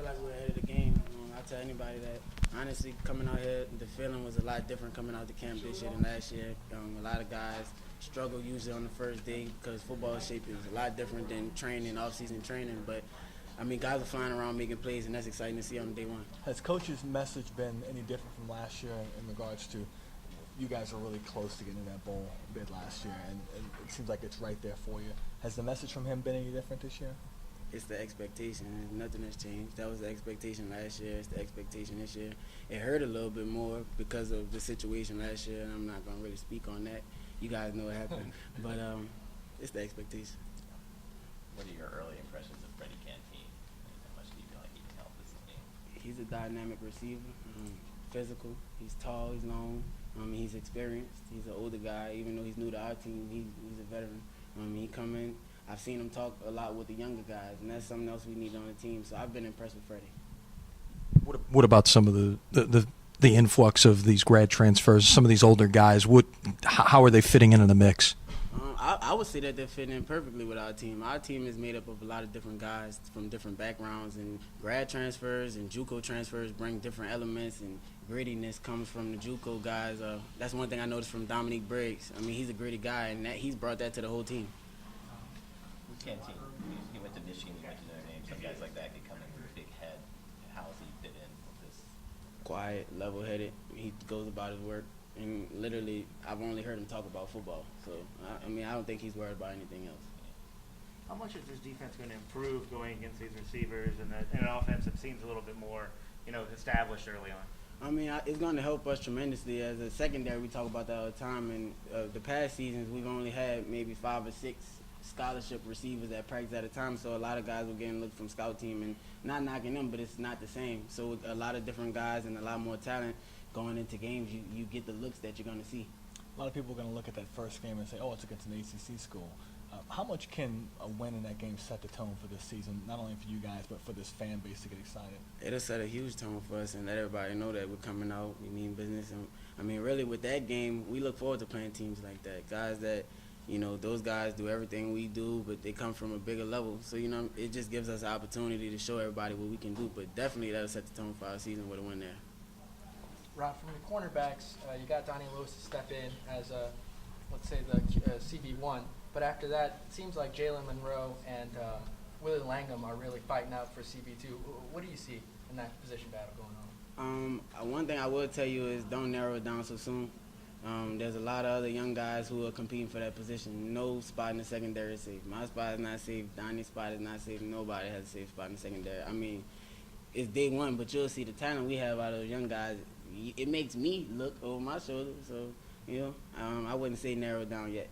like we're ahead of the game. I tell anybody that, honestly, coming out here, the feeling was a lot different coming out the camp this year than last year. A lot of guys struggle usually on the first day because football shape is a lot different than training, off-season training. But, I mean, guys are flying around making plays, and that's exciting to see on day one. Has Coach's message been any different from last year in regards to you guys were really close to getting that bowl bid last year, and it seems like it's right there for you. Has the message from him been any different this year? It's the expectation. Nothing has changed. That was the expectation last year. It's the expectation this year. It hurt a little bit more because of the situation last year, and I'm not going to really speak on that. You guys know what happened. But it's the expectation. What are your early impressions of Freddie Canteen? How much do you feel like he can help this team? He's a dynamic receiver, physical. He's tall. He's long. He's experienced. He's an older guy. Even though he's new to our team, he's a veteran. He come in. I've seen him talk a lot with the younger guys, and that's something else we need on the team. So I've been impressed with Freddie. What about some of the influx of these grad transfers? Some of these older guys. How are they fitting into the mix? I would say that they're fitting in perfectly with our team. Our team is made up of a lot of different guys from different backgrounds, and grad transfers and JUCO transfers bring different elements, and grittiness comes from the JUCO guys. That's one thing I noticed from Dominique Briggs. I mean, he's a gritty guy, and he's brought that to the whole team. Canteen. He went to Michigan, he went to Notre Dame. Some guys like that could come in with a big head. How does he fit in with this? Quiet, level-headed. He goes about his work. And literally, I've only heard him talk about football. So, I don't think he's worried about anything else. How much is this defense going to improve going against these receivers and an offense that seems a little bit more, established early on? It's going to help us tremendously. As a secondary, we talk about that all the time. And the past seasons, we've only had maybe 5 or 6 scholarship receivers at practice at a time, so a lot of guys were getting looked from scout team, and not knocking them, but it's not the same. So with a lot of different guys and a lot more talent going into games, you get the looks that you're going to see. A lot of people are going to look at that first game and say, oh, it's against an ACC school. How much can a win in that game set the tone for this season, not only for you guys, but for this fan base to get excited? It'll set a huge tone for us and let everybody know that we're coming out, we mean business. And really with that game, we look forward to playing teams like that, guys that, those guys do everything we do, but they come from a bigger level. So, it just gives us an opportunity to show everybody what we can do. But definitely that'll set the tone for our season with a win there. Rob, from the cornerbacks, you got Donnie Lewis to step in as, let's say, the CB1. But after that, it seems like Jalen Monroe and Willie Langham are really fighting out for CB2. What do you see in that position battle going on? One thing I will tell you is don't narrow it down so soon. There's a lot of other young guys who are competing for that position. No spot in the secondary is safe. My spot is not safe. Donnie's spot is not safe. Nobody has a safe spot in the secondary. It's day one, but you'll see the talent we have out of those young guys. It makes me look over my shoulder. So, I wouldn't say narrow it down yet.